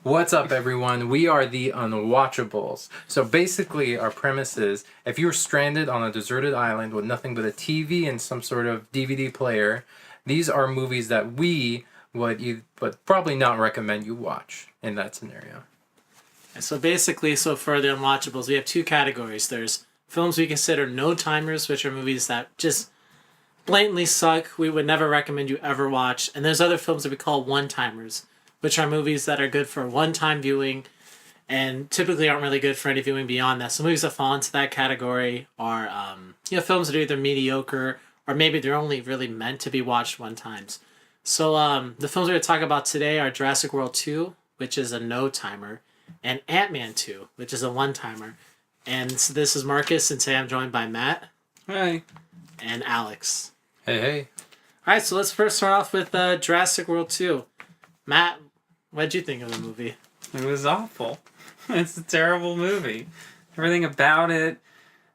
What's up, everyone? We are the Unwatchables. So basically, our premise is, if you're stranded on a deserted island with nothing but a TV and some sort of DVD player, these are movies that we would probably not recommend you watch in that scenario. So basically, for the Unwatchables, we have two categories. There's films we consider no-timers, which are movies that just blatantly suck, we would never recommend you ever watch. And there's other films that we call one-timers, which are movies that are good for one-time viewing and typically aren't really good for any viewing beyond that. So movies that fall into that category are films that are either mediocre or maybe they're only really meant to be watched one times. So the films we're going to talk about today are Jurassic World 2, which is a no-timer, and Ant-Man 2, which is a one-timer. And so this is Marcus, and today I'm joined by Matt. Hi. And Alex. Hey, hey. Alright, so let's first start off with Jurassic World 2. Matt, what'd you think of the movie? It was awful. It's a terrible movie. Everything about it,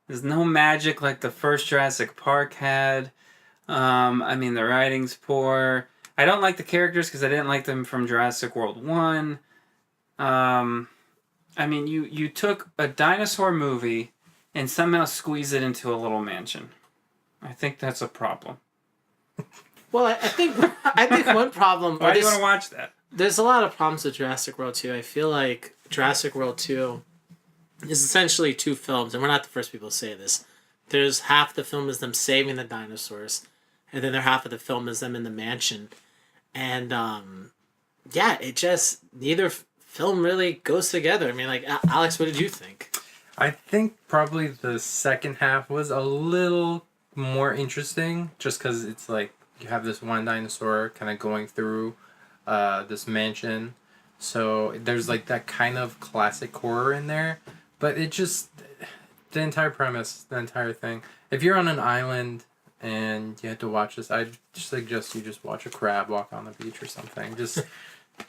there's no magic like the first Jurassic Park had. The writing's poor. I don't like the characters because I didn't like them from Jurassic World 1. You took a dinosaur movie and somehow squeezed it into a little mansion. I think that's a problem. Well, I think one problem... Why do you want to watch that? There's a lot of problems with Jurassic World 2. I feel like Jurassic World 2 is essentially two films, and we're not the first people to say this. There's half the film is them saving the dinosaurs, and then half of the film is them in the mansion. And, neither film really goes together. I mean, like, Alex, what did you think? I think probably the second half was a little more interesting, just because it's like you have this one dinosaur kind of going through this mansion. So there's like that kind of classic horror in there. But it just, the entire premise, the entire thing. If you're on an island and you had to watch this, I'd suggest you just watch a crab walk on the beach or something. Just,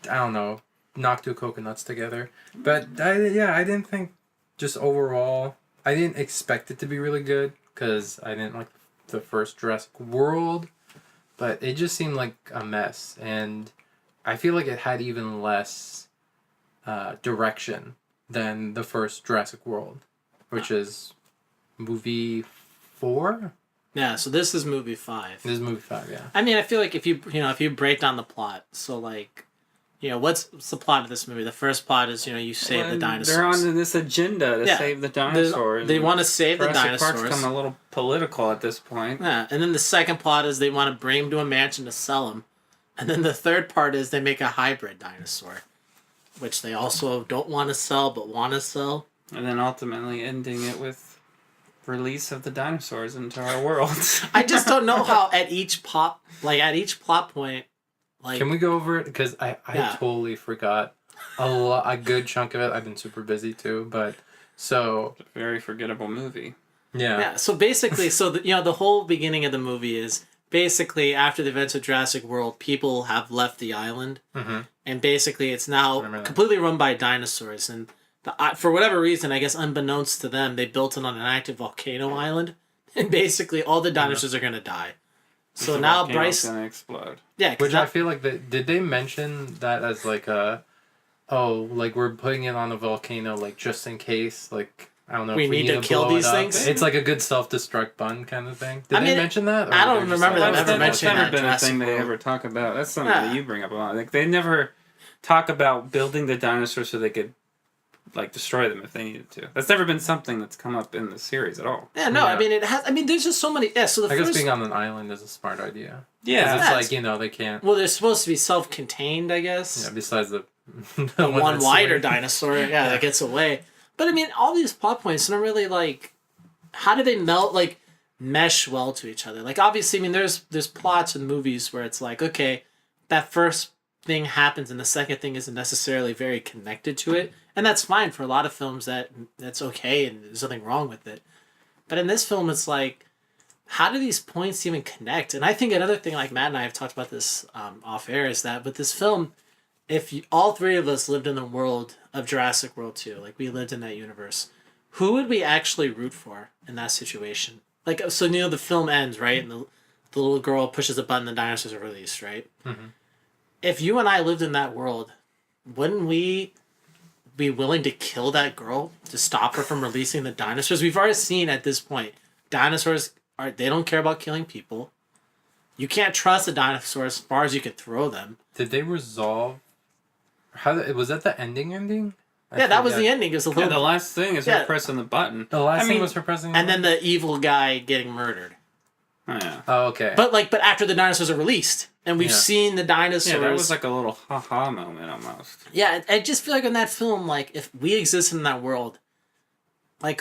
I don't know, knock two coconuts together. But I didn't think, just overall, I didn't expect it to be really good because I didn't like the first Jurassic World. But it just seemed like a mess. And I feel like it had even less direction than the first Jurassic World, which is movie 4? Yeah, so this is movie 5. This is movie 5, yeah. I mean, I feel like if you break down the plot, so like, what's the plot of this movie? The first plot is, you save the dinosaurs. They're on this agenda to save the dinosaurs. They want to save the dinosaurs. Jurassic Park's become a little political at this point. Yeah, and then the second plot is they want to bring him to a mansion to sell him. And then the third part is they make a hybrid dinosaur, which they also don't want to sell but want to sell. And then ultimately ending it with release of the dinosaurs into our world. I just don't know how at each plot point, like... Can we go over it? Because I totally forgot a good chunk of it. I've been super busy too, but so... It's a very forgettable movie. Yeah. Yeah, so basically, the whole beginning of the movie is basically after the events of Jurassic World, people have left the island. Mm-hmm. And basically it's now completely run by dinosaurs. And for whatever reason, I guess unbeknownst to them, they built it on an active volcano island. And basically all the dinosaurs are going to die. So now Bryce... going to explode. Yeah. I feel like, did they mention that as like we're putting it on a volcano, like just in case, like... I don't know we if we need to kill these things. It's like a good self-destruct bun kind of thing. Did they mention that? I don't remember them ever mentioning that. That's never been a thing they ever talk about. That's something that you bring up a lot. Like, they never talk about building the dinosaurs so they could, like, destroy them if they needed to. That's never been something that's come up in the series at all. Yeah, no, yeah. I mean, it has... I mean, there's just so many... Yeah, so I guess being on an island is a smart idea. Yeah. It's like, they can't... Well, they're supposed to be self-contained, I guess. Yeah, besides the one wider dinosaur, that gets away. But, I mean, all these plot points don't really, like... How do they mesh well to each other? Like, obviously, I mean, there's plots in movies where it's like, okay, that first thing happens and the second thing isn't necessarily very connected to it. And that's fine for a lot of films. That's okay and there's nothing wrong with it. But in this film, it's like, how do these points even connect? And I think another thing, like Matt and I have talked about this off air, is that with this film, if all three of us lived in the world of Jurassic World 2, like we lived in that universe, who would we actually root for in that situation? Like, so, the film ends, right? And the little girl pushes a button, the dinosaurs are released, right? Mm-hmm. If you and I lived in that world, wouldn't we be willing to kill that girl to stop her from releasing the dinosaurs? We've already seen at this point, dinosaurs they don't care about killing people. You can't trust a dinosaur as far as you could throw them. Did they resolve? Was that the ending? Yeah, that was the ending. It was a little. The last thing is her pressing the button. The last thing was her pressing. And then the evil guy getting murdered. Oh, yeah. Oh, okay. But after the dinosaurs are released, and we've seen the dinosaurs. Yeah, that was like a little ha-ha moment almost. Yeah, I just feel like in that film, if we existed in that world,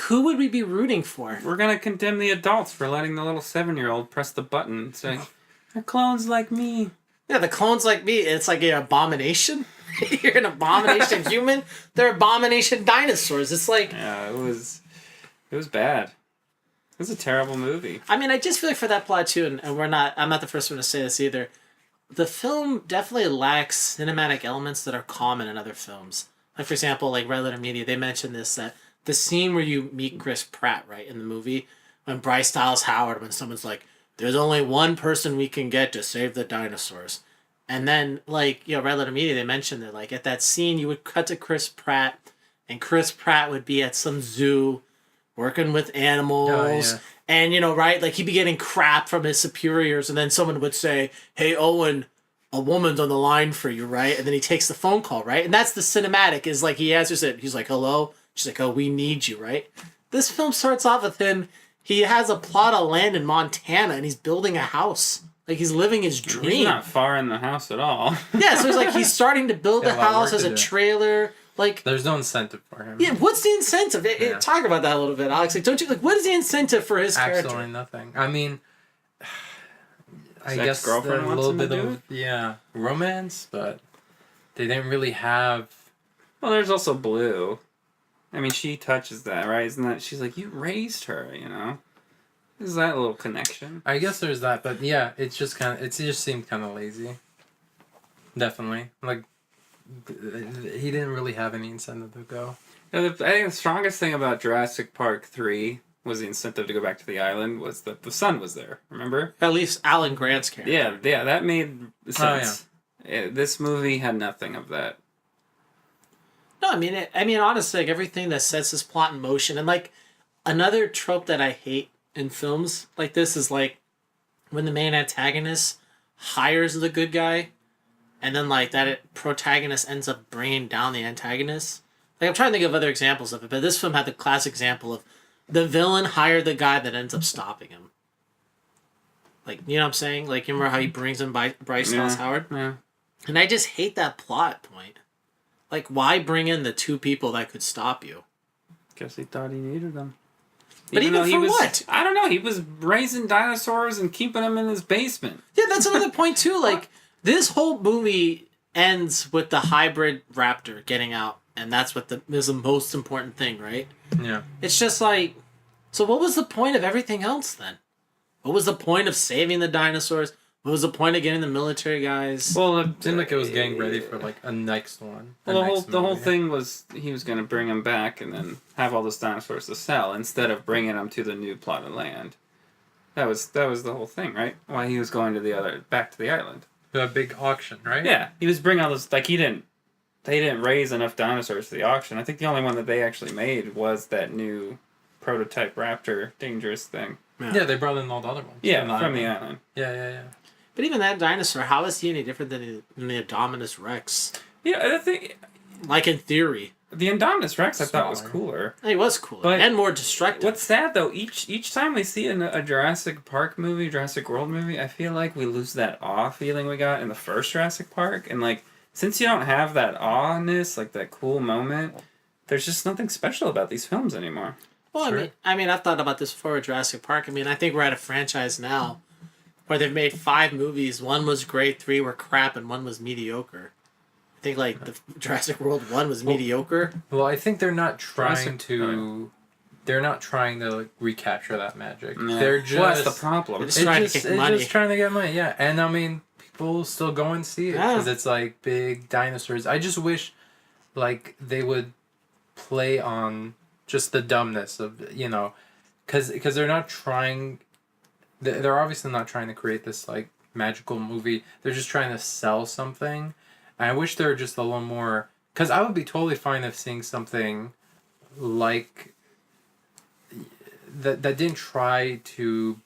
who would we be rooting for? We're gonna condemn the adults for letting the little 7-year-old press the button and say, "They're clones like me." Yeah, the clones like me. It's like an abomination. You're an abomination human. They're abomination dinosaurs. It's like it was bad. It was a terrible movie. I mean, I just feel like for that plot too, and I'm not the first one to say this either. The film definitely lacks cinematic elements that are common in other films. Like for example, Red Letter Media, they mentioned this that the scene where you meet Chris Pratt, right, in the movie, when Bryce Dallas Howard, when someone's like, "There's only one person we can get to save the dinosaurs." And then, Red Letter Media, they mentioned that, at that scene, you would cut to Chris Pratt, and Chris Pratt would be at some zoo working with animals. Oh, yeah. And, right? He'd be getting crap from his superiors, and then someone would say, "Hey, Owen, a woman's on the line for you," right? And then he takes the phone call, right? And that's the cinematic, is he answers it. He's like, "Hello?" She's like, "Oh, we need you," right? This film starts off with him. He has a plot of land in Montana, and he's building a house. He's living his dream. He's not far in the house at all. Yeah, so he's starting to build the house as a trailer. There's no incentive for him. Yeah, what's the incentive? Talk about that a little bit, Alex. Don't you what is the incentive for his character? Absolutely nothing. I mean, I His guess a ex-girlfriend wants little him to bit do of romance, but they didn't really have. Well, there's also Blue. I mean, she touches that, right? Isn't that she's like, you raised her, Is that a little connection? I guess there's that, but yeah, it just seemed kind of lazy. Definitely, he didn't really have any incentive to go. I think the strongest thing about Jurassic Park 3 was the incentive to go back to the island was that the sun was there. Remember? At least Alan Grant's character. Yeah, that made sense. Oh, yeah. This movie had nothing of that. No, I mean, honestly, everything that sets this plot in motion, and another trope that I hate in films like this is when the main antagonist hires the good guy, and then that protagonist ends up bringing down the antagonist. I'm trying to think of other examples of it, but this film had the classic example of the villain hired the guy that ends up stopping him. You know what I'm saying? You remember how he brings in Bryce Dallas Howard? Yeah. And I just hate that plot point. Why bring in the two people that could stop you? Guess he thought he needed them. But even for what? I don't know. He was raising dinosaurs and keeping them in his basement. Yeah, that's another point too. This whole movie ends with the hybrid raptor getting out, and that's what is the most important thing, right? Yeah. It's just so what was the point of everything else then? What was the point of saving the dinosaurs? What was the point of getting the military guys? Well, it seemed like it was getting ready for a next one. Well, the whole thing was he was going to bring them back and then have all those dinosaurs to sell instead of bringing them to the new plot of land. That was the whole thing, right? Why he was going to back to the island. The big auction, right? Yeah, he was bringing all those they didn't raise enough dinosaurs for the auction. I think the only one that they actually made was that new prototype raptor dangerous thing. Yeah, they brought in all the other ones. Yeah, from the island. Yeah. But even that dinosaur, how is he any different than the Indominus Rex? Yeah, I think in theory. the Indominus Rex I thought was cooler. He was cooler and more destructive. What's sad though, each time we see a Jurassic Park movie, Jurassic World movie, I feel like we lose that awe feeling we got in the first Jurassic Park, and since you don't have that awe-ness, that cool moment, there's just nothing special about these films anymore. Well, sure. I mean, I've thought about this before with Jurassic Park. I think we're at a franchise now where they've made 5 movies. 1 was great, 3 were crap, and 1 was mediocre. I think the Jurassic World 1 was mediocre. Well, I think they're not trying to. They're not trying to recapture that magic. No. They're just. Well, that's the problem. It's trying to get money. Just trying to get money. Yeah, and people still go and see it because it's big dinosaurs. I just wish, they would play on just the dumbness of because they're not trying. They're obviously not trying to create this magical movie. They're just trying to sell something. I wish there were just a little more, because I would be totally fine of seeing something like that didn't try to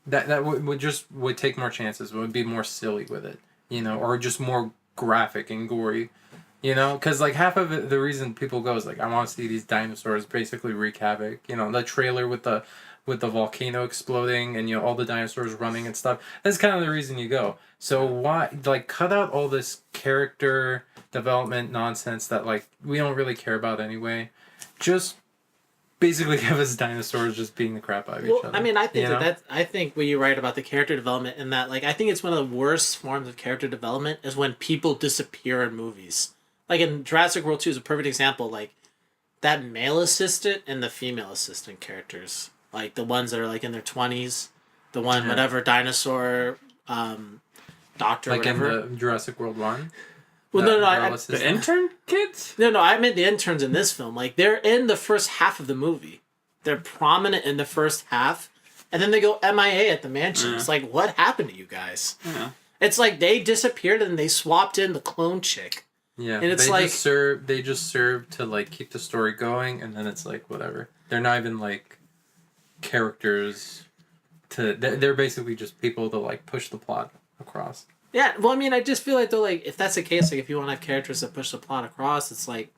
would take more chances, would be more silly with it, or just more graphic and gory, because like half of it, the reason people go is like, I want to see these dinosaurs basically wreak havoc. The trailer with the volcano exploding and all the dinosaurs running and stuff. That's kind of the reason you go. So why like cut out all this character development nonsense that like we don't really care about anyway. Just basically have us dinosaurs just beating the crap out of each other. I mean, I think I think what you're right about the character development, and that like I think it's one of the worst forms of character development is when people disappear in movies. Like in Jurassic World 2 is a perfect example. Like that male assistant and the female assistant characters, like the ones that are like in their 20s, the one whatever dinosaur doctor, like whatever. in the Jurassic World 1. Well, no, the intern kids? No, I meant the interns in this film. Like, they're in the first half of the movie. They're prominent in the first half, and then they go MIA at the mansion. It's like, what happened to you guys? Yeah. It's like they disappeared and they swapped in the clone chick. Yeah, and it's they just serve to like keep the story going, and then it's like whatever. They're not even like characters. They're basically just people to like push the plot across. Yeah, well, I mean, I just feel like though, like if that's the case, like if you want to have characters that push the plot across, it's like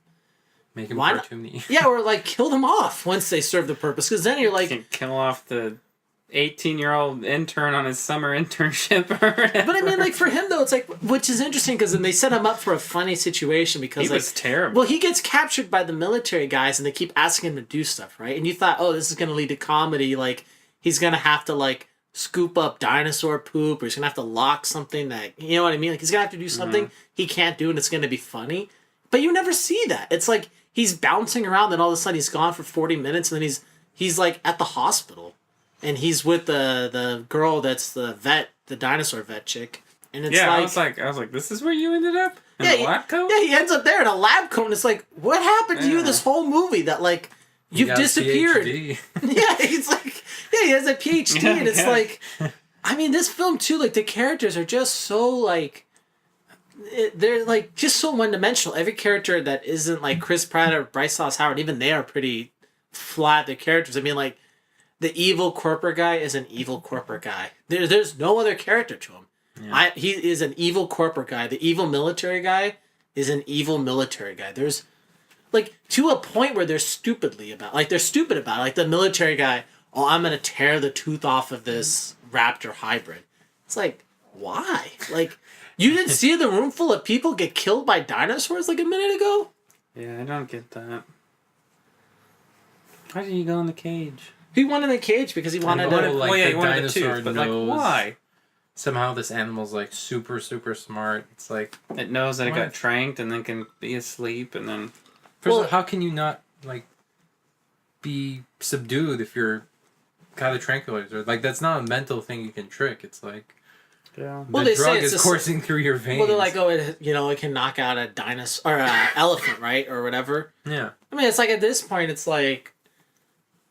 make them cartoony. Yeah, or like kill them off once they serve the purpose, because then you're like you can kill off the 18-year-old intern on his summer internship or whatever. But I mean, like for him though, it's like, which is interesting because then they set him up for a funny situation because he was terrible. Well, he gets captured by the military guys and they keep asking him to do stuff, right? And you thought, oh, this is going to lead to comedy, like he's going to have to like scoop up dinosaur poop, or he's gonna have to lock something that, you know what I mean, like he's gonna have to do something he can't do and it's gonna be funny, but you never see that. It's like he's bouncing around and all of a sudden he's gone for 40 minutes and then he's like at the hospital and he's with the girl that's the vet, the dinosaur vet chick, and it's I was like this is where you ended up in a lab coat. Yeah, he ends up there in a lab coat and it's like, what happened to you this whole movie that like you've disappeared? Yeah, he's like, yeah, he has a PhD, and it's like, I mean, this film too, like the characters are just so like, they're like just so one dimensional. Every character that isn't like Chris Pratt or Bryce Dallas Howard, even they are pretty flat. The characters, I mean, like the evil corporate guy is an evil corporate guy. There's no other character to him. Yeah. He is an evil corporate guy. The evil military guy is an evil military guy. There's like to a point where they're stupid about it. Like the military guy, oh, I'm going to tear the tooth off of this raptor hybrid. It's like, why? Like, you didn't see the room full of people get killed by dinosaurs like a minute ago? Yeah, I don't get that. Why did he go in the cage? He went in the cage because he wanted to... Like, he wanted the tooth, but like, why? Somehow this animal's like super, super smart. It's like... It knows that it got tranked and then can be asleep and then... First of all, how can you not, like, be subdued if you're got a tranquilizer? Like, that's not a mental thing you can trick. It's like, the drug is coursing through your veins. Well, they're like, oh, it can knock out a dinosaur or an elephant, right, or whatever. Yeah. I mean, it's like at this point, it's like,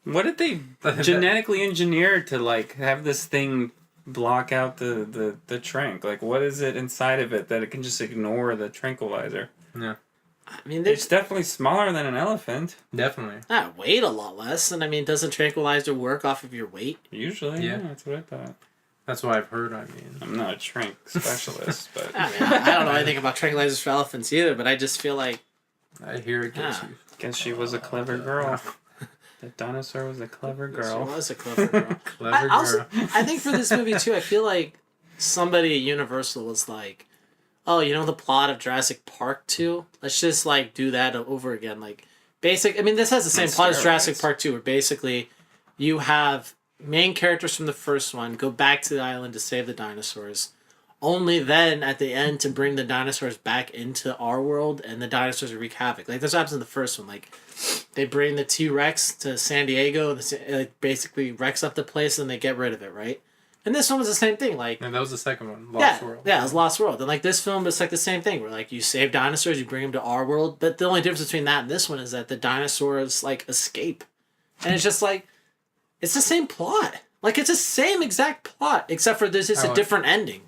what did they genetically engineer to like have this thing block out the trank? Like, what is it inside of it that it can just ignore the tranquilizer? Yeah. I mean, it's definitely smaller than an elephant. Definitely. Weight a lot less. And I mean, doesn't tranquilizer work off of your weight? Usually, yeah, that's what I thought. That's what I've heard, I mean. I'm not a trank specialist, but... I mean, I don't know anything about tranquilizers for elephants either, but I just feel like... I hear it gets you. Guess she was a clever girl. The dinosaur was a clever girl. She was a clever girl. I think for this movie, too, I feel like somebody at Universal was like, oh, you know the plot of Jurassic Park 2? Let's just, like, do that over again. Like, this has the same plot as Jurassic Park 2, where basically you have main characters from the first one go back to the island to save the dinosaurs. Only then, at the end, to bring the dinosaurs back into our world, and the dinosaurs wreak havoc. Like, this happens in the first one. Like, they bring the T-Rex to San Diego, it basically wrecks up the place, and they get rid of it, right? And this one was the same thing, like... And that was the second one, Lost World. Yeah, it was Lost World. And, like, this film is, like, the same thing, where, like, you save dinosaurs, you bring them to our world, but the only difference between that and this one is that the dinosaurs, like, escape. And it's just, like, it's the same plot. Like, it's the same exact plot, except for there's just a different ending.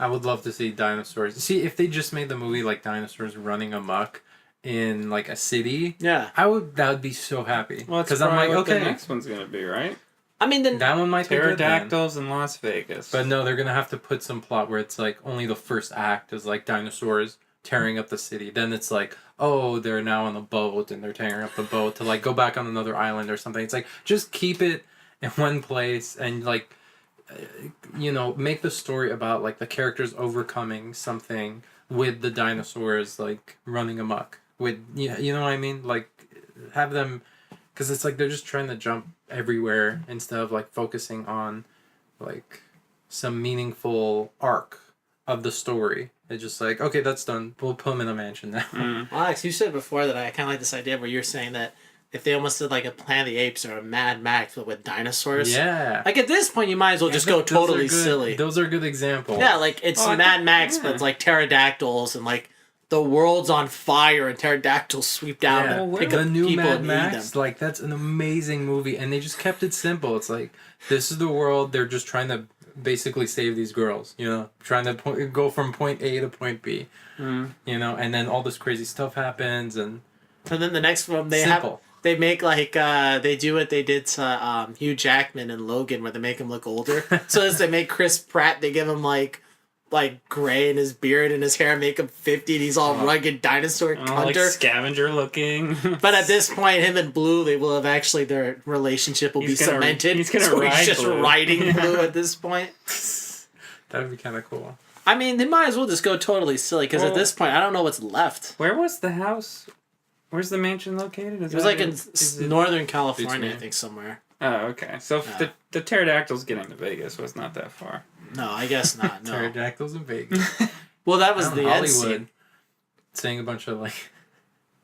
I would love to see dinosaurs. See, if they just made the movie like dinosaurs running amok in like a city, Yeah. that would be so happy. Well, Because I'm like, what the okay, next one's gonna be, right? I mean, then that one might be good then. Pterodactyls in Las Vegas. But no, they're gonna have to put some plot where it's like only the first act is like dinosaurs tearing up the city. Then it's like, oh, they're now on a boat and they're tearing up the boat to like go back on another island or something. It's like just keep it in one place and like, make the story about like the characters overcoming something with the dinosaurs like running amok. With you know what I mean? Like have them, because it's like they're just trying to jump everywhere instead of like focusing on like some meaningful arc of the story. It's just like, okay, that's done. We'll put them in a mansion now. Alex, you said before that I kind of like this idea where you're saying that if they almost did like a Planet of the Apes or a Mad Max with dinosaurs. Yeah. Like at this point, you might as well just go totally silly. Those are good examples. Yeah, like it's Mad Max, but it's like pterodactyls and like the world's on fire and pterodactyls sweep down and pick the up new people Mad and eat Max, them. like that's an amazing movie, and they just kept it simple. It's like this is the world. They're just trying to basically save these girls. Trying to go from point A to point B. And then all this crazy stuff happens, and then the next one simple. They make like they do what they did to Hugh Jackman and Logan, where they make him look older. So as they make Chris Pratt, they give him like gray in his beard and his hair, make him 50, and he's all rugged dinosaur hunter, like scavenger looking. But at this point, him and Blue, they will have actually their relationship will be cemented. He's gonna so ride he's just Blue. riding Blue at this point. That would be kind of cool. I mean, they might as well just go totally silly because at this point, I don't know what's left. Where was the house? Where's the mansion located? It was like in Northern California, Between- I think, somewhere. Oh, okay. So the pterodactyls getting to Vegas was not that far. No, I guess not. No. Pterodactyls in Vegas. Well, that was the end Hollywood. scene. Saying a bunch of like.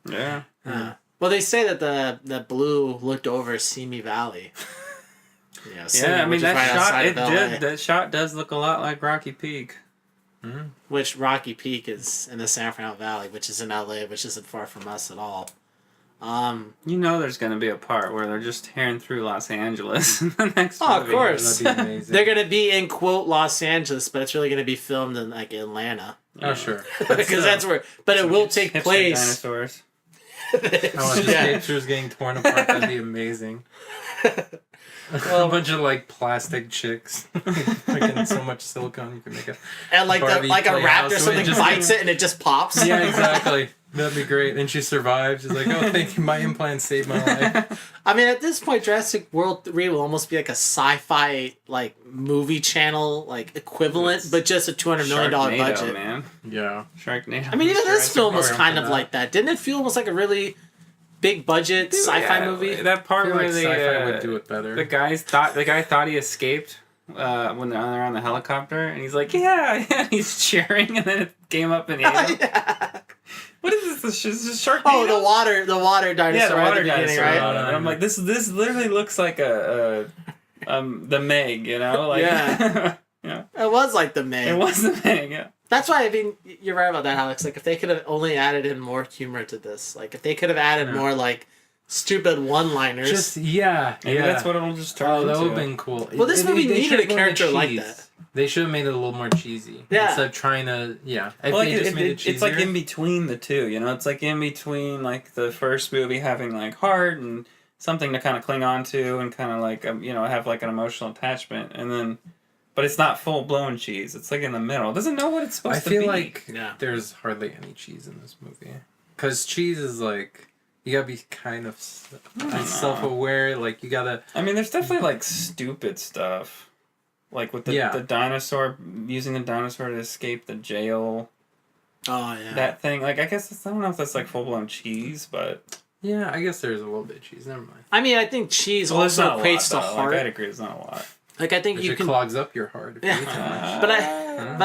Yeah. Well, they say that the Blue looked over Simi Valley. Yeah, I mean which is that right shot. outside It of did. LA, That shot does look a lot like Rocky Peak. which Rocky Peak is in the San Fernando Valley, which is in LA, which isn't far from us at all. There's going to be a part where they're just tearing through Los Angeles in the next movie. Of course. That'd be amazing. They're going to be in, quote, Los Angeles, but it's really going to be filmed in, like, Atlanta. Oh, sure. Because that's where... But it will take Hipster place... dinosaurs. Just pictures getting torn apart. That'd be amazing. A bunch of like plastic chicks, freaking so much silicone you can make a. And like Barbie a raptor playhouse, or so something it just- bites it and it just pops. Yeah, exactly. That'd be great. And she survives. She's like, oh, thank you. My implant saved my life. I mean, at this point, Jurassic World 3 will almost be like a sci-fi like movie channel like equivalent, but just a $200 million Sharknado, budget. man. Yeah. Sharknado. I mean, even this Jurassic film was World. kind of like that. Didn't it feel almost like a really big budget sci-fi Yeah, movie? That I part feel where like they sci-fi would do it better. the guy thought he escaped when they're on the helicopter, and he's like, yeah, he's cheering, and then it came up and ate him. Yeah. What is this? Is this Sharknado? Oh, the water dinosaur. Yeah, the at water beginning, dinosaur. right? And I'm like, this literally looks like the Meg, like Yeah. yeah. It was like the Meg. It was the Meg. Yeah. That's why, I mean, you're right about that, Alex. Like, if they could have only added in more humor to this, like, if they could have added more, like, stupid one-liners. Just Maybe that's what it'll just turn Oh, into. that would have been cool. Well, this movie needed should've a gone character with like cheese. that. They should have made it a little more cheesy. Yeah. Instead of trying to, yeah. If Well, they just made it it's like cheesier- in between the two, It's like in between, like, the first movie having, like, heart and something to kind of cling on to and kind of, like, have, like, an emotional attachment. And then... But it's not full-blown cheese. It's, like, in the middle. It doesn't know what it's supposed to be. I feel like Yeah. there's hardly any cheese in this movie. Because cheese is, like... You gotta be kind of self-aware. Like, you gotta... I mean, there's definitely, like, stupid stuff. Like, with the dinosaur... Using the dinosaur to escape the jail. Oh, yeah. That thing. Like, I guess... I don't know if that's, like, full-blown cheese, but... Yeah, I guess there's a little bit of cheese. Never mind. I mean, I think cheese Well, it's also not a equates lot, to though. heart. Like, I'd agree, it's not a lot. Like, I think Which you it can... clogs up your heart if you eat too much. But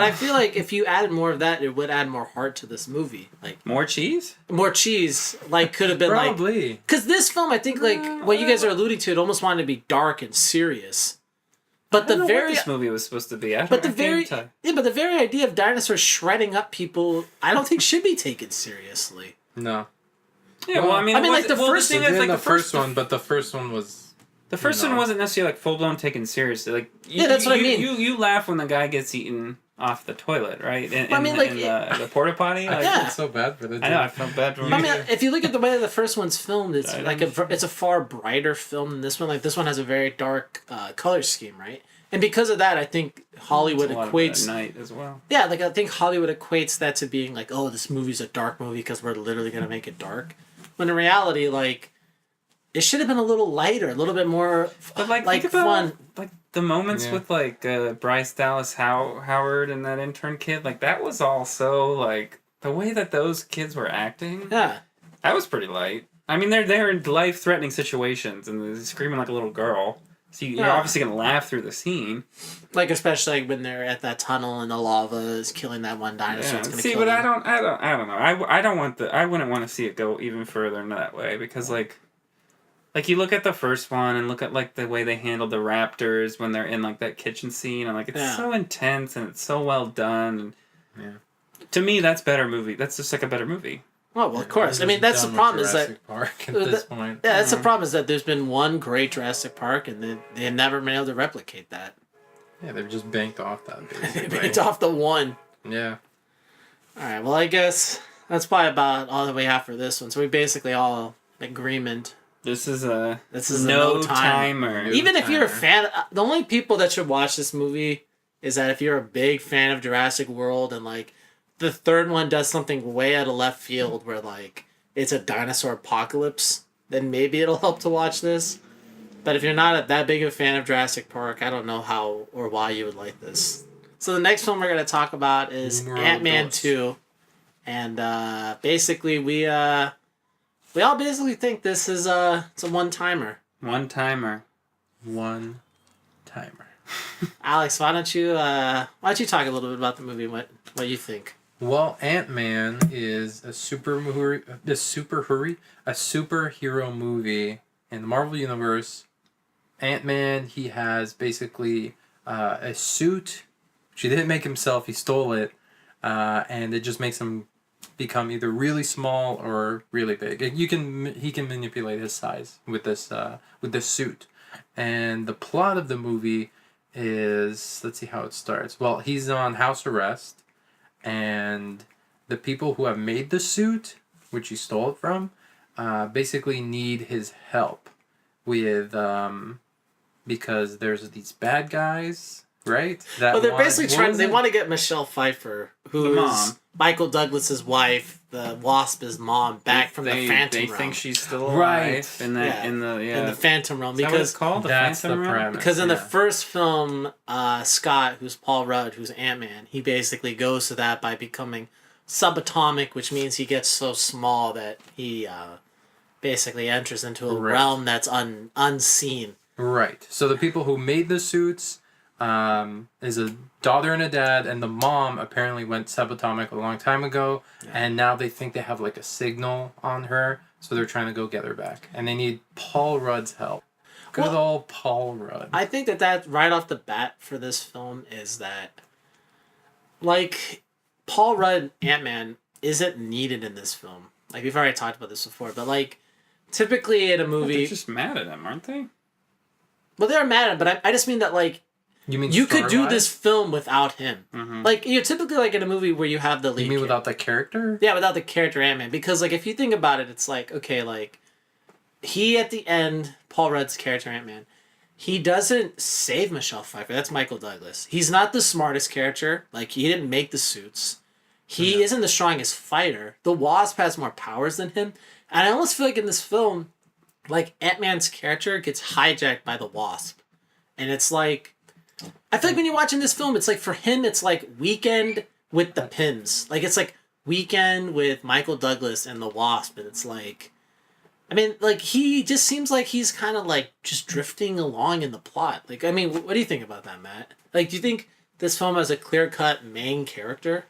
I feel like if you added more of that, it would add more heart to this movie. Like, More cheese? more cheese, like, could have been, like... Probably. Because this film, I think, like, what you guys are alluding to, it almost wanted to be dark and serious. But I don't the know very... what this movie was supposed to be. But the very idea of dinosaurs shredding up people, I don't think should be taken seriously. No. Yeah, well, I mean, like, the first thing They is, did like, the first one, but the first one was... The first one wasn't necessarily, like, full-blown taken seriously. Like, Yeah, that's what I mean. You laugh when the guy gets eaten off the toilet, right? I mean, like, in the porta potty. Like, Yeah. I feel so bad for the dude. I know. I felt bad for him. I mean, if you look at the way the first one's filmed, it's I like it's a far brighter film than this one. Like this one has a very dark color scheme, right? And because of that, I think Hollywood It's a lot of it equates. at night as well. Yeah, like I think Hollywood equates that to being like, oh, this movie's a dark movie because we're literally gonna make it dark. When in reality, like, it should have been a little lighter, a little bit more, But like think fun. about like the moments with like Bryce Dallas Howard and that intern kid. Like that was all so like the way that those kids were acting. Yeah. That was pretty light. I mean, they're in life threatening situations and they're screaming like a little girl. So you're obviously gonna laugh through the scene. Like especially when they're at that tunnel and the lava is killing that one dinosaur. Yeah. It's gonna See, kill but them. I don't know. I don't want I wouldn't want to see it go even further in that way because like you look at the first one and look at like the way they handled the raptors when they're in like that kitchen scene and like it's so intense and it's so well done. And, to me, that's better movie. That's just like a better movie. Oh well, of course. I mean, that's the problem is that Jurassic Park at this point. yeah, that's the problem is that there's been one great Jurassic Park and they've never been able to replicate that. Yeah, they've just banked off that. They Basically. banked off the one. Yeah. All right. Well, I guess that's probably about all that we have for this one. So we basically all in agreement. This is a no timer. Even if you're a fan, the only people that should watch this movie is that if you're a big fan of Jurassic World and like the third one does something way out of left field where like it's a dinosaur apocalypse, then maybe it'll help to watch this. But if you're not that big of a fan of Jurassic Park, I don't know how or why you would like this. So the next film we're going to talk about is Ant-Man 2. And basically we all basically think this is it's a one-timer. One timer. One timer. Alex, why don't you talk a little bit about the movie? What you think? Well, Ant-Man is a superhero movie in the Marvel Universe. Ant-Man, he has basically a suit, which he didn't make himself, he stole it, and it just makes him become either really small or really big. He can manipulate his size with this suit. And the plot of the movie is, let's see how it starts. Well, he's on house arrest, and the people who have made the suit, which he stole it from, basically need his help with because there's these bad guys, right? Well, they're basically they want to get Michelle Pfeiffer, who is Michael Douglas's wife, the Wasp's mom, back from the Phantom Realm. They think she's still alive in the Phantom Realm, because it's called that's the Phantom Realm. premise. Because in the first film, Scott, who's Paul Rudd, who's Ant-Man, he basically goes to that by becoming subatomic, which means he gets so small that he basically enters into a realm that's unseen. Right. So the people who made the suits is a daughter and a dad, and the mom apparently went subatomic a long time ago, and now they think they have like a signal on her, so they're trying to go get her back, and they need Paul Rudd's help. Good old Paul Rudd. I think that right off the bat for this film is that, like, Paul Rudd Ant-Man isn't needed in this film. Like, we've already talked about this before, but like, typically in a movie, They're just mad at him, aren't they? Well, they're mad at him, but I just mean that, like, you could do this film without him. Mm-hmm. Like, typically, like, in a movie where you have the lead. You mean without the character? Yeah, without the character Ant-Man. Because, like, if you think about it, it's like, okay, like, he at the end, Paul Rudd's character Ant-Man, he doesn't save Michelle Pfeiffer. That's Michael Douglas. He's not the smartest character. Like, he didn't make the suits. He isn't the strongest fighter. The Wasp has more powers than him. And I almost feel like in this film, like, Ant-Man's character gets hijacked by the Wasp. And it's like, I feel like when you're watching this film, it's like, for him, it's like Weekend with the Pims. Like, it's like Weekend with Michael Douglas and the Wasp. And it's like, I mean, like, he just seems like he's kind of like just drifting along in the plot. Like, I mean, what do you think about that, Matt? Like, do you think this film has a clear-cut main character?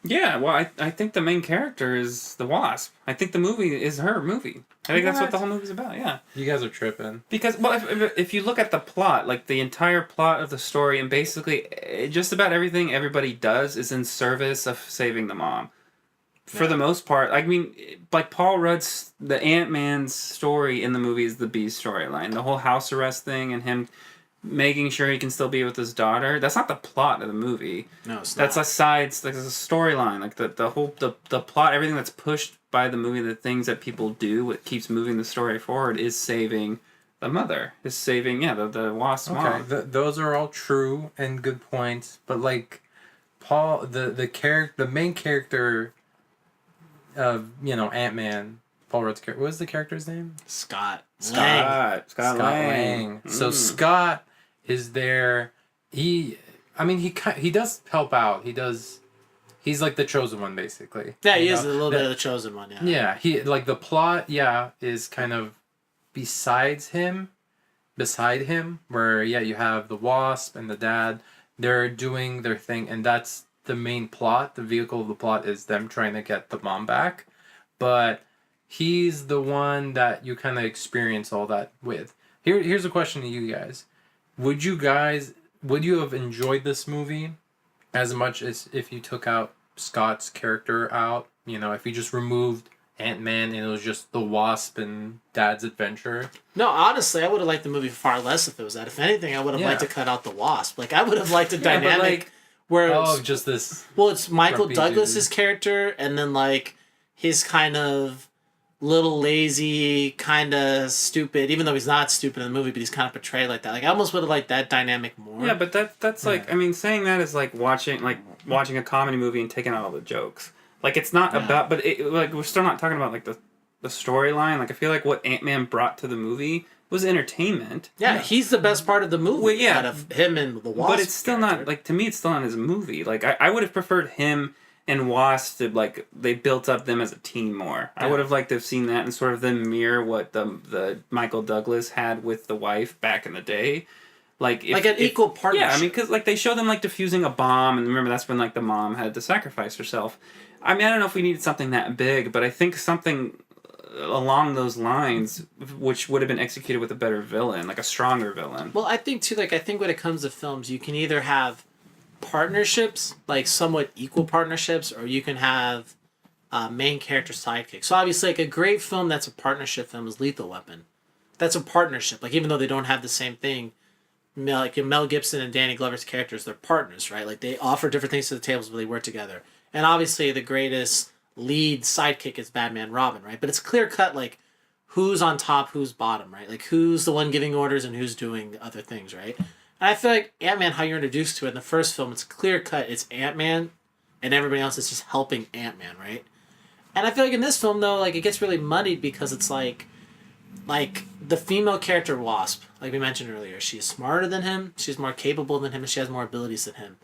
Yeah, well, I think the main character is the Wasp. I think the movie is her movie. I think that's what the whole movie's about, yeah. You guys are tripping. Because, well, if you look at the plot, like the entire plot of the story, and basically just about everything everybody does is in service of saving the mom. For the most part, I mean, like Paul Rudd's, the Ant-Man's story in the movie is the Beast storyline. The whole house arrest thing and him making sure he can still be with his daughter. That's not the plot of the movie. No, it's That's not. a side, like it's a storyline. Like the whole the plot, everything that's pushed by the movie, the things that people do, what keeps moving the story forward is saving the mother. Is saving the Wasp mom. Those are all true and good points, but like Paul, the main character of Ant-Man, Paul Rudd's character. What was the character's name? Scott Scott Lang. So Scott is there. He does help out. He's like the chosen one, basically. Yeah, he is a little bit of the chosen one. Yeah. Yeah, he like the plot. Yeah, is kind of beside him, where you have the Wasp and the dad. They're doing their thing, and that's the main plot. The vehicle of the plot is them trying to get the mom back, but he's the one that you kind of experience all that with. Here's a question to you guys: would you have enjoyed this movie as much as if you took out Scott's character out? If you just removed Ant-Man and it was just the Wasp and Dad's adventure? No, honestly, I would have liked the movie far less if it was that. If anything, I would have liked to cut out the Wasp. Like, I would have liked a dynamic where it's... just this... Well, it's Michael Douglas's character, and then, like, his kind of little lazy, kind of stupid, even though he's not stupid in the movie, but he's kind of portrayed like that. Like, I almost would have liked that dynamic more. Yeah, but that's like, I mean, saying that is like watching a comedy movie and taking out all the jokes. Like, it's not about, but we're still not talking about, like, the storyline. Like, I feel like what Ant-Man brought to the movie was entertainment. Yeah, he's the best part of the movie out of him and the Wasp. But it's still not, like, to me, it's still not his movie. Like, I would have preferred him and Wasp to, like, they built up them as a team more. Yeah. I would have liked to have seen that and sort of them mirror what the Michael Douglas had with the wife back in the day. Like an equal partnership. Yeah, I mean, because, like, they show them, like, defusing a bomb, and remember, that's when, like, the mom had to sacrifice herself. I mean, I don't know if we needed something that big, but I think something along those lines, which would have been executed with a better villain, like a stronger villain. Well, I think, too, like, when it comes to films, you can either have partnerships, like somewhat equal partnerships, or you can have main character sidekicks. So, obviously, like, a great film that's a partnership film is Lethal Weapon. That's a partnership. Like, even though they don't have the same thing, like Mel Gibson and Danny Glover's characters, they're partners, right? Like, they offer different things to the tables, but they work together. And obviously the greatest lead sidekick is Batman Robin, right? But it's clear cut, like, who's on top, who's bottom, right? Like, who's the one giving orders and who's doing other things, right? And I feel like Ant-Man, how you're introduced to it in the first film, it's clear cut. It's Ant-Man and everybody else is just helping Ant-Man, right? And I feel like in this film, though, like, it gets really muddied because it's like the female character Wasp, like we mentioned earlier, she's smarter than him, she's more capable than him, and she has more abilities than him.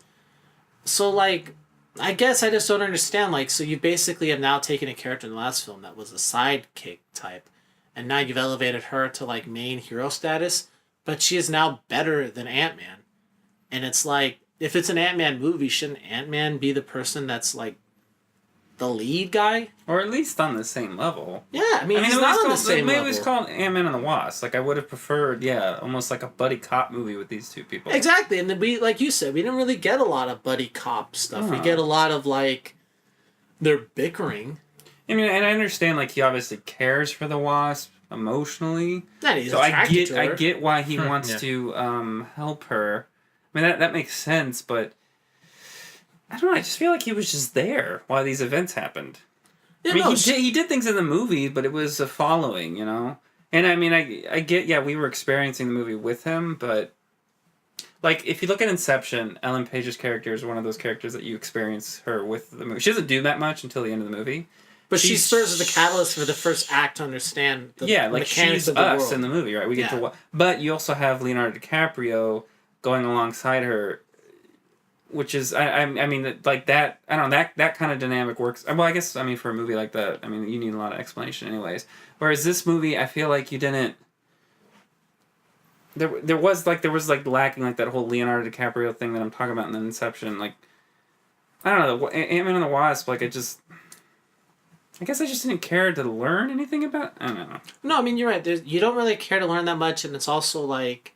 So, like, I guess I just don't understand, like, so you basically have now taken a character in the last film that was a sidekick type, and now you've elevated her to, like, main hero status, but she is now better than Ant-Man. And it's like, if it's an Ant-Man movie, shouldn't Ant-Man be the person that's, like, the lead guy? Or at least on the same level. Yeah, I mean he's not on the same level. Maybe it was called Ant-Man and the Wasp. Like, I would have preferred, almost like a buddy cop movie with these two people. Exactly, and then we, like you said, we didn't really get a lot of buddy cop stuff. We get a lot of, like, they're bickering. I mean, and I understand, like, he obviously cares for the Wasp emotionally. Yeah, he's so attracted to her. I get why he wants to help her. I mean, that makes sense, but I don't know, I just feel like he was just there while these events happened. Yeah, I mean, he did things in the movie, but it was a following, you know? And I mean, I get, we were experiencing the movie with him, but, like, if you look at Inception, Ellen Page's character is one of those characters that you experience her with the movie. She doesn't do that much until the end of the movie. But she serves as a catalyst for the first act to understand the mechanics she's of the us world. In the movie, right? We get to but you also have Leonardo DiCaprio going alongside her, which is, I mean, like, that, I don't know, that kind of dynamic works. Well, I guess, I mean, for a movie like that, I mean, you need a lot of explanation anyways. Whereas this movie, I feel like you didn't, there was lacking, like, that whole Leonardo DiCaprio thing that I'm talking about in Inception. Like, I don't know, Ant-Man and the Wasp, like, I guess I just didn't care to learn anything about, I don't know. No, I mean, you're right. You don't really care to learn that much, and it's also, like,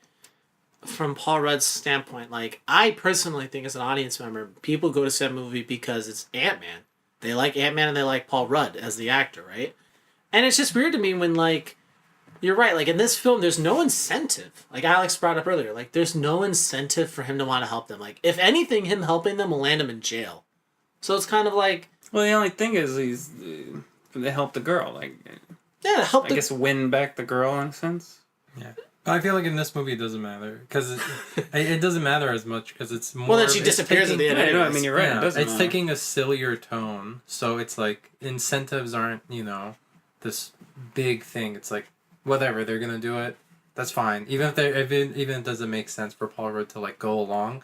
from Paul Rudd's standpoint, like, I personally think as an audience member, people go to see that movie because it's Ant-Man. They like Ant-Man and they like Paul Rudd as the actor, right? And it's just weird to me when, like, you're right. Like in this film, there's no incentive. Like Alex brought up earlier, like there's no incentive for him to want to help them. Like if anything, him helping them will land him in jail. So it's kind of like. Well, the only thing is they help the girl. Like Yeah, help. I guess win back the girl in a sense. Yeah. I feel like in this movie it doesn't matter because it doesn't matter as much because it's more. Well, then she disappears at the end. I mean, you're right. Yeah, It doesn't it's matter. taking a sillier tone, so it's like incentives aren't this big thing. It's like whatever they're gonna do it. That's fine. Even if even it doesn't make sense for Paul Rudd to like go along,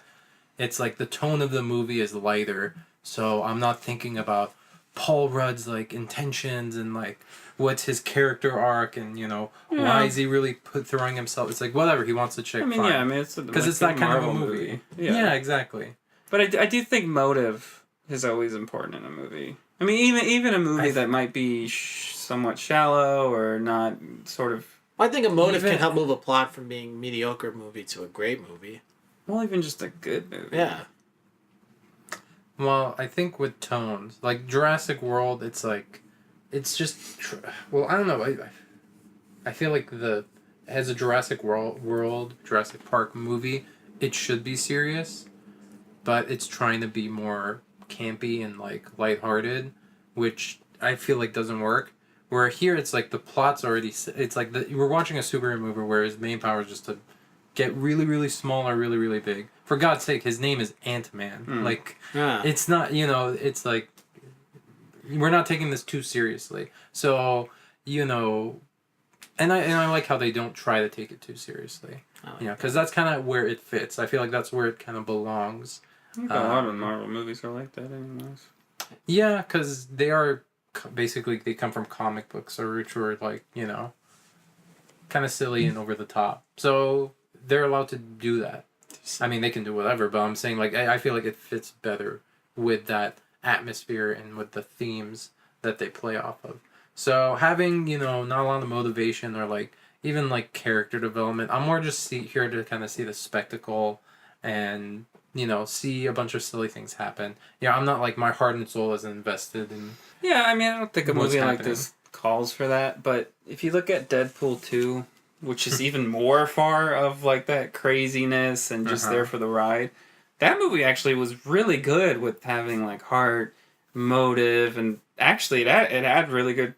it's like the tone of the movie is lighter. So I'm not thinking about Paul Rudd's like intentions and like what's his character arc and why is he really throwing himself. It's like whatever he wants to chick. I mean, fine. yeah, I mean it's because it's like that kind of a Marvel movie. Yeah. Yeah, exactly. But I do think motive is always important in a movie. I mean, even a movie that might be somewhat shallow or not sort of. I think a motive can help move a plot from being mediocre movie to a great movie. Well, even just a good movie. Yeah. Well, I think with tones, like Jurassic World, it's like, it's just, well, I don't know. I feel like as a Jurassic World, Jurassic Park movie, it should be serious, but it's trying to be more campy and like lighthearted, which I feel like doesn't work. Where here it's like the plot's already, it's like we're watching a superhero movie where his main power is just to get really, really small or really, really big. For God's sake, his name is Ant-Man. Like, it's not, it's like, we're not taking this too seriously. So, and I like how they don't try to take it too seriously. Because that's kind of where it fits. I feel like that's where it kind of belongs. I think a lot of Marvel movies are like that anyways. Yeah, because they are, basically, they come from comic books, which were like, kind of silly and over the top. So, they're allowed to do that. I mean, they can do whatever, but I'm saying, like, I feel like it fits better with that atmosphere and with the themes that they play off of. So, having, not a lot of motivation or, like, even, like, character development, I'm more just here to kind of see the spectacle and, see a bunch of silly things happen. Yeah, I'm not, like, my heart and soul is invested in... Yeah, I mean, I don't think a movie like happening. this calls for that, but if you look at Deadpool 2... which is even more far of like that craziness and just there for the ride. That movie actually was really good with having like heart, motive, and actually it had really good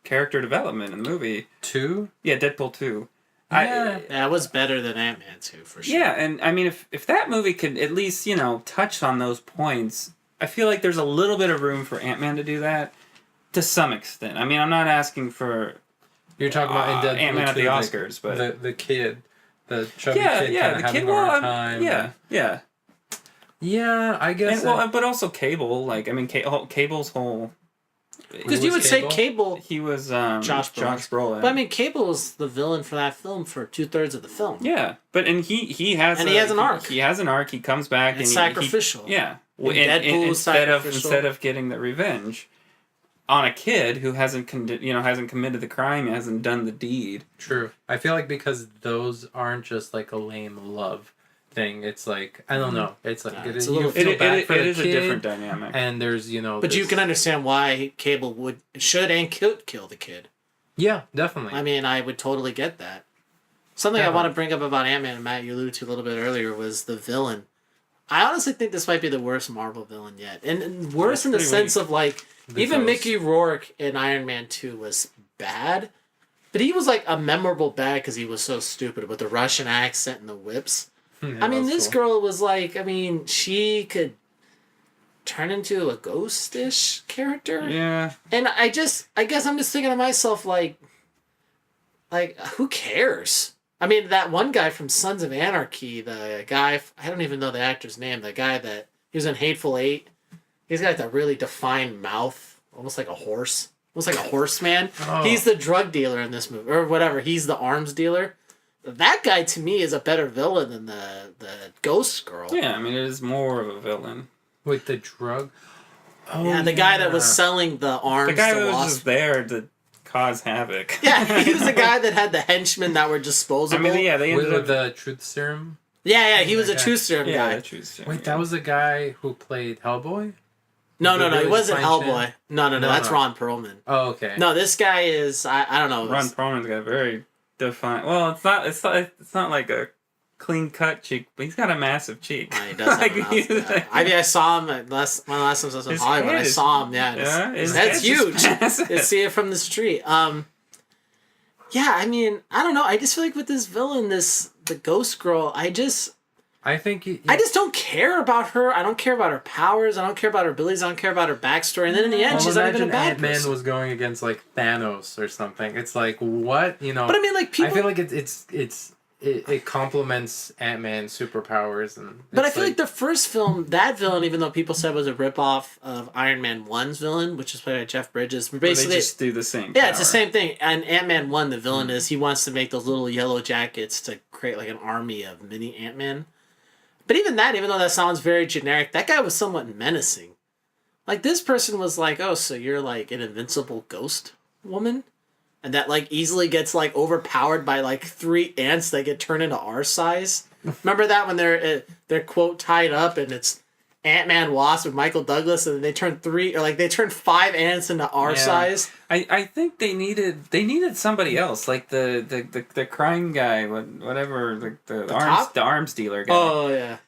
character development in the movie. 2? Yeah, Deadpool 2. Yeah. That was better than Ant-Man 2 for sure. Yeah, and I mean if that movie could at least, touch on those points, I feel like there's a little bit of room for Ant-Man to do that to some extent. I mean, I'm not asking for You're talking about in Deadpool Ant-Man at 2, the Oscars, but the kid, the chubby kid, kind of having a hard time. Yeah, I guess. And, but also Cable, like I mean, Cable's whole. Because you would say Cable. He was Josh Brolin. But I mean, Cable was the villain for that film for 2/3 of the film. Yeah, but he has an arc. He has an arc. He comes back and it's sacrificial. Instead of getting the revenge on a kid who hasn't committed the crime, hasn't done the deed. True. I feel like because those aren't just like a lame love thing. It's like I don't know. It's like it's a It little. is a different dynamic. And there's But you can understand why Cable should and could kill the kid. Yeah, definitely. I mean, I would totally get that. Something I want to bring up about Ant-Man, and Matt, you alluded to a little bit earlier, was the villain. I honestly think this might be the worst Marvel villain yet, and worse in the sense of like. Even Mickey Rourke in Iron Man 2 was bad, but he was like a memorable bad because he was so stupid with the Russian accent and the whips. Yeah, I mean, this girl was like, she could turn into a ghostish character. Yeah. And I guess I'm just thinking to myself, like, who cares? I mean, that one guy from Sons of Anarchy, the guy, I don't even know the actor's name, the guy that, he was in Hateful Eight. He's got that really defined mouth, almost like a horse. Almost like a horseman. Oh. He's the drug dealer in this movie. Or whatever, he's the arms dealer. That guy, to me, is a better villain than the ghost girl. Yeah, I mean, it is more of a villain. With the drug? Oh, yeah, the guy that was selling the arms to The guy to that was Wasp. just there to cause havoc. Yeah, he was the guy that had the henchmen that were disposable. I mean, yeah, they ended with up... the truth serum? Yeah, he was a truth serum guy. Yeah, truth serum. Wait, that was the guy who played Hellboy? No, he wasn't Hellboy. No, that's Ron Perlman. Oh, okay. No, this guy is, I don't know. Ron Perlman's got a very defined. Well, it's not like a clean cut cheek, but he's got a massive cheek. He does have a mouse, yeah. I saw him one of the last times I was in His Hollywood. head I is- saw him. Yeah, his head's huge. massive. You see it from the street. Yeah, I mean, I don't know. I just feel like with this villain, the ghost girl, I just don't care about her. I don't care about her powers. I don't care about her abilities. I don't care about her backstory. And then in the end, she's not even a bad Ant-Man person. was going against like Thanos or something. It's like what, you know? But I mean, like people. I feel like it complements Ant-Man's superpowers, and But I feel like the first film, that villain, even though people said was a ripoff of Iron Man 1's villain, which is played by Jeff Bridges, but They basically just do the same. yeah, it's the power. same thing. And Ant-Man 1, the villain is he wants to make those little yellow jackets to create like an army of mini Ant-Man. But even that, even though that sounds very generic, that guy was somewhat menacing. Like this person was like, oh, so you're like an invincible ghost woman? And that like easily gets like overpowered by like 3 ants that get turned into our size. Remember that when they're quote tied up and it's Ant-Man, Wasp, and Michael Douglas, and they turn 5 ants into our size. I think they needed somebody else, like the crime guy, whatever, like the arms dealer guy. Oh yeah.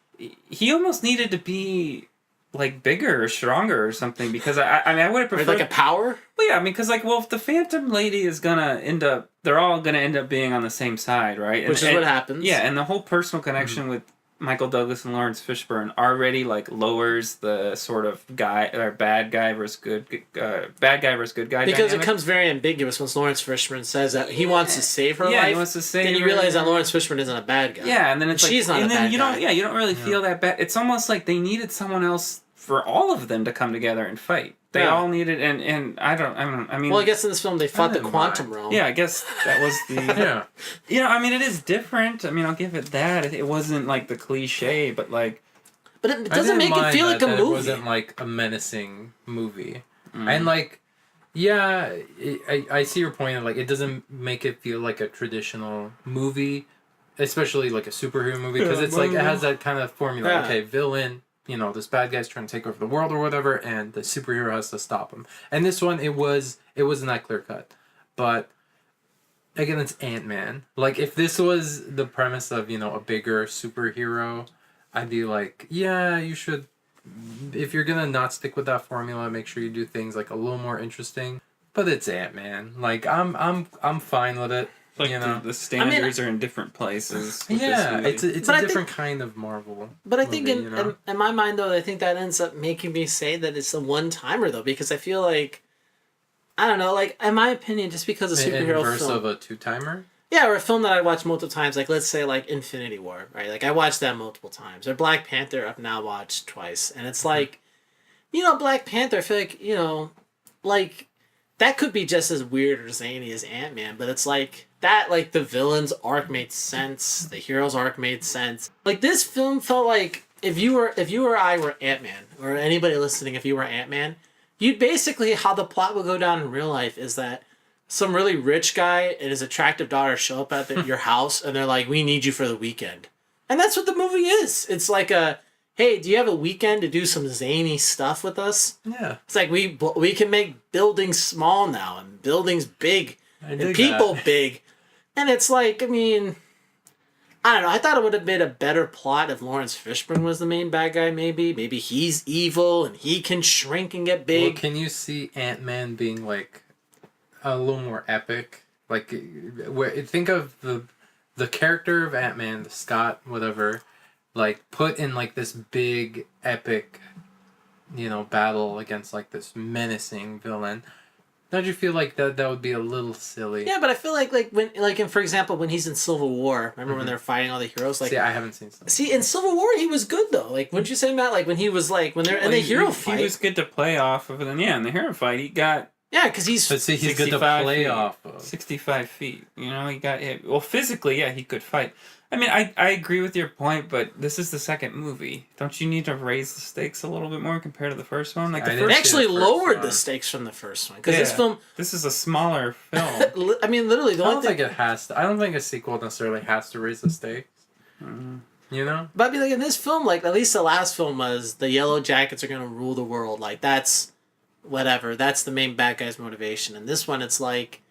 He almost needed to be like bigger or stronger or something, because I mean I would have Or preferred like a power. Well, yeah, I mean, because like, well, if the Phantom Lady is gonna end up, they're all gonna end up being on the same side, right? Which is what happens. Yeah, and the whole personal connection with Michael Douglas and Lawrence Fishburne already like lowers the sort of bad guy versus good guy Because dynamic. it becomes very ambiguous once Lawrence Fishburne says that he wants to save her Yeah, life. he wants to save then you her. realize that Lawrence Fishburne isn't a bad guy. Yeah, and then it's like, she's not and a then bad you guy. don't, you don't really feel that bad. It's almost like they needed someone else for all of them to come together and fight. They all needed, and I mean. Well, I guess in this film they fought the didn't quantum mind. realm. Yeah, I guess that was the. yeah. You know, I mean, it is different. I mean, I'll give it that. It wasn't like the cliche, but like. But it doesn't make it feel like a movie. It wasn't like a menacing movie, and like, yeah, I see your point. Of, like, it doesn't make it feel like a traditional movie, especially like a superhero movie, because it's like it has that kind of formula. Yeah. Okay, villain. You know, this bad guy's trying to take over the world or whatever, and the superhero has to stop him. And this one, it wasn't that clear cut, but again, it's Ant-Man. Like, if this was the premise of, you know, a bigger superhero, I'd be like, yeah, you should. If you're gonna not stick with that formula, make sure you do things like a little more interesting. But it's Ant-Man. Like, I'm fine with it. Like you know, the standards are in different places. with yeah, this movie. it's But a I different kind of Marvel. But I think movie, you know? in my mind, though, I think that ends up making me say that it's a one-timer, though, because I feel like, I don't know, like, in my opinion, just because a superhero Inverse film... of a two-timer? Yeah, or a film that I watched multiple times, like, let's say, like, Infinity War, right? Like, I watched that multiple times. Or Black Panther, I've now watched twice. And it's like, you know, Black Panther, I feel like, you know, like, that could be just as weird or zany as Ant-Man, but it's like... That, like, the villain's arc made sense. The hero's arc made sense. Like, this film felt like if you or I were Ant-Man, or anybody listening, if you were Ant-Man, you'd basically, how the plot would go down in real life is that some really rich guy and his attractive daughter show up at your house, and they're like, we need you for the weekend. And that's what the movie is. It's like hey, do you have a weekend to do some zany stuff with us? Yeah. It's like, we can make buildings small now, and buildings big, and people big. And it's like, I mean, I don't know. I thought it would have been a better plot if Lawrence Fishburne was the main bad guy, maybe. Maybe he's evil and he can shrink and get big. Well, can you see Ant-Man being, like, a little more epic? Like, think of the character of Ant-Man, the Scott, whatever, like, put in, like, this big, epic, you know, battle against, like, this menacing villain. Don't you feel like that would be a little silly? Yeah, but I feel like when for example, when he's in Civil War, remember when they're fighting all the heroes? Like, see, I haven't seen. See, in Civil War, he was good though. Like, wouldn't you say, Matt? Like when he was like when they're in the hero fight, he was good to play off of. And yeah, in the hero fight, he got because he's But see, he's good to play off of. 65 feet. You know, he got hit. Well, physically, yeah, he could fight. I mean, I agree with your point, but this is the second movie. Don't you need to raise the stakes a little bit more compared to the first one? Like I the didn't they first, see actually the first lowered one. the stakes from the first one because this film. this is a smaller film. I mean, literally, the I only don't thing. think it has to. I don't think a sequel necessarily has to raise the stakes. You know? But I mean, like in this film, like at least the last film was the Yellow Jackets are gonna rule the world. Like that's whatever. That's the main bad guy's motivation. And this one, it's like,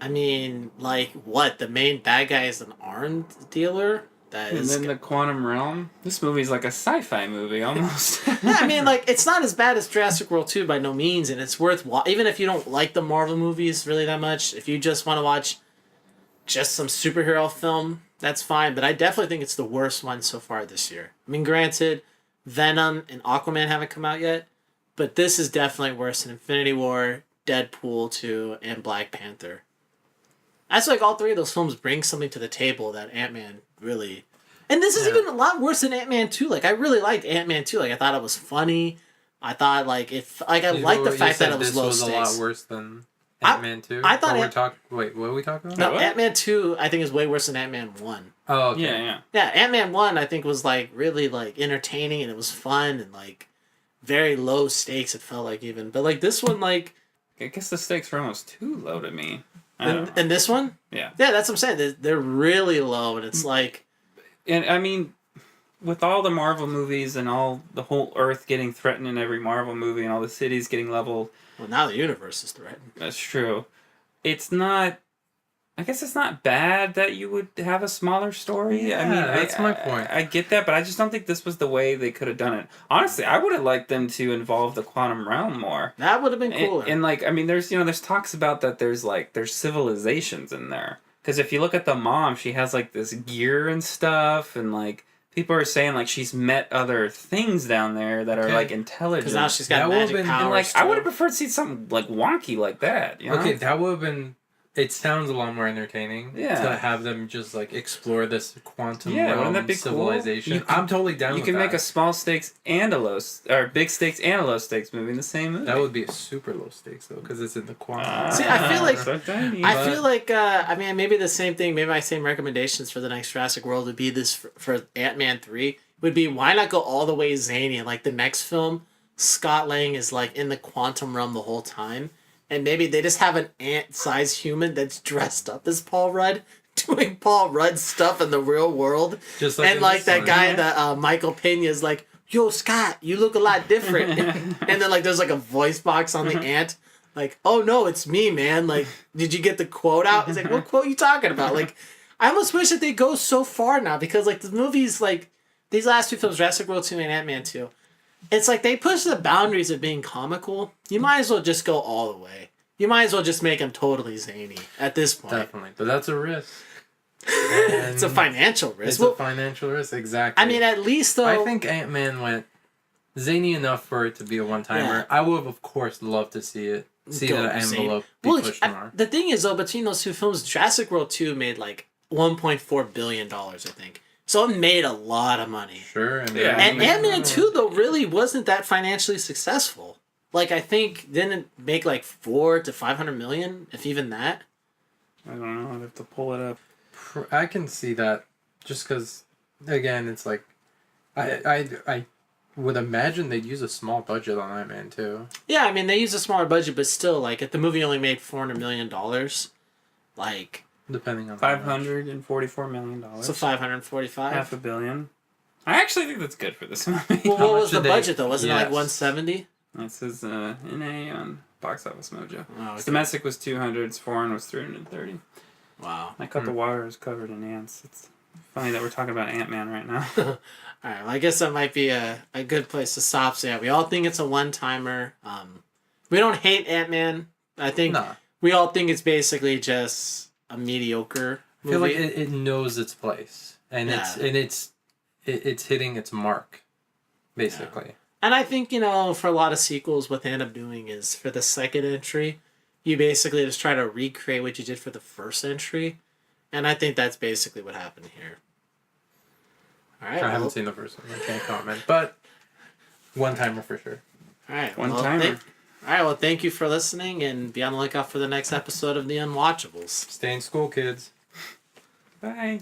I mean, like, what? The main bad guy is an arms dealer? That And is. then the quantum realm. This movie's like a sci-fi movie almost. Yeah, I mean, like, it's not as bad as Jurassic World 2 by no means, and it's worth even if you don't like the Marvel movies really that much, if you just want to watch just some superhero film, that's fine, but I definitely think it's the worst one so far this year. I mean, granted, Venom and Aquaman haven't come out yet, but this is definitely worse than Infinity War, Deadpool 2, and Black Panther. I feel like all three of those films bring something to the table that Ant-Man really... And this is even a lot worse than Ant-Man 2. Like, I really liked Ant-Man 2. Like, I thought it was funny. I thought, like, I liked the fact that it was low stakes. This was a lot worse than Ant-Man 2? I thought... Wait, what are we talking about? No, Ant-Man 2, I think, is way worse than Ant-Man 1. Oh, okay. Yeah. Yeah, Ant-Man 1, I think, was, like, really, like, entertaining, and it was fun, and, like, very low stakes, it felt like, even. But, like, this one, like... I guess the stakes were almost too low to me. And this one? Yeah. Yeah, that's what I'm saying. They're really low, and it's like... And, I mean, with all the Marvel movies and all the whole Earth getting threatened in every Marvel movie and all the cities getting leveled... Well, now the universe is threatened. That's true. It's not... I guess it's not bad that you would have a smaller story. Yeah, I mean, that's my point. I get that, but I just don't think this was the way they could have done it. Honestly, I would have liked them to involve the quantum realm more. That would have been cooler. And like, I mean, there's talks about that. There's civilizations in there. Because if you look at the mom, she has like this gear and stuff, and like people are saying like she's met other things down there that are like intelligent. Because now she's got magic powers. And like, I would have preferred to see something like wonky like that. You know? Okay, that would have been. It sounds a lot more entertaining. Yeah. To have them just like explore this quantum wouldn't realm that be civilization. cool? I'm totally down. You with can that. make a small stakes and big stakes and a low stakes movie in the same movie. That would be a super low stakes though, because it's in the quantum. See, I feel like so tiny. I feel like I mean, maybe the same thing. Maybe my same recommendations for the next Jurassic World would be this for Ant-Man 3 would be why not go all the way zany and like the next film, Scott Lang is like in the quantum realm the whole time. And maybe they just have an ant-sized human that's dressed up as Paul Rudd, doing Paul Rudd stuff in the real world. Just like and like that guy that Michael Pena is like, yo, Scott, you look a lot different. And then like there's like a voice box on the ant. Like, oh no, it's me, man. Like, did you get the quote out? He's like, what quote are you talking about? Like, I almost wish that they go so far now because like the movies, like these last two films, Jurassic World 2 and Ant-Man 2, it's like they push the boundaries of being comical. You might as well just go all the way. You might as well just make them totally zany at this point. Definitely, but that's a risk. It's a financial risk. It's a financial risk, exactly. I mean, at least though, I think Ant-Man went zany enough for it to be a one-timer. Yeah. I would have, of course, loved to see it. See Go the envelope be pushed more. The thing is though, between those two films, Jurassic World 2 made like $1.4 billion, I think. So it made a lot of money. Sure. And And Ant-Man 2, though, really wasn't that financially successful. Like, I think, didn't it make like 400 to 500 million, if even that? I don't know. I'd have to pull it up. I can see that just because, again, it's like, I would imagine they'd use a small budget on Ant-Man too. Yeah, I mean, they used a smaller budget, but still, like, if the movie only made $400 million, like... Depending on $544 million. So 545? $500 million. I actually think that's good for this movie. Well, what was the budget, though? Wasn't it like Yes. 170? It says NA on Box Office Mojo. Oh, okay. Domestic was 200, foreign was 330. Wow. I cut the water is covered in ants. It's funny that we're talking about Ant-Man right now. Alright, well, I guess that might be a good place to stop. So, yeah, we all think it's a one-timer. We don't hate Ant-Man. I think we all think it's basically just a mediocre movie. I feel like it knows its place. And it's hitting its mark, basically. Yeah. And I think, for a lot of sequels, what they end up doing is, for the second entry, you basically just try to recreate what you did for the first entry. And I think that's basically what happened here. All right. I haven't seen the first one. I can't comment. But one-timer for sure. All right. One-timer. All right. Well, thank you for listening, and be on the lookout for the next episode of The Unwatchables. Stay in school, kids. Bye.